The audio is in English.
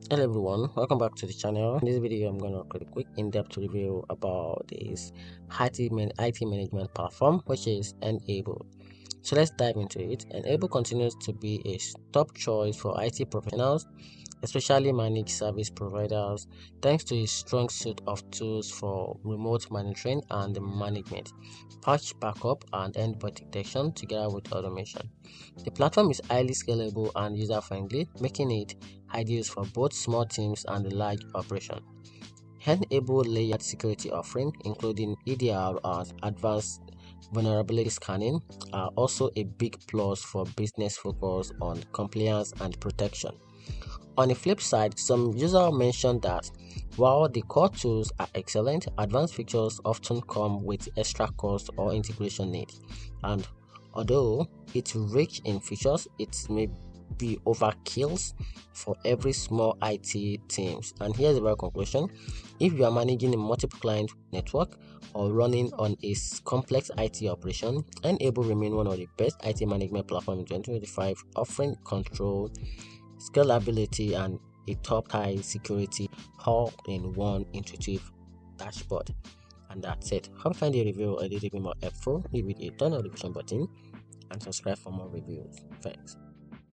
Hello everyone, welcome back to the channel. In this video, I'm going to create a quick in-depth review about this IT management platform, which is Enable. So let's dive into it. Enable continues to be a top choice for IT professionals, especially managed service providers, thanks to its strong suite of tools for remote monitoring and management, patch backup, and endpoint detection together with automation. The platform is highly scalable and user-friendly, making it ideal for both small teams and large operations. Enable layered security offering, including EDR and advanced vulnerability scanning, are also a big plus for business focused on compliance and protection. On the flip side, some users mentioned that while the core tools are excellent, advanced features often come with extra cost or integration needs. And although it's rich in features, it may be overkills for every small IT teams. And here's the real conclusion. If you are managing a multiple client network or running on a complex IT operation, Enable remain one of the best IT management platforms in 2025, offering control, scalability, and a top-tier security all in one intuitive dashboard. And that's it. Hope you find the review a little bit more helpful. Leave it a turn notification button and subscribe for more reviews. Thanks.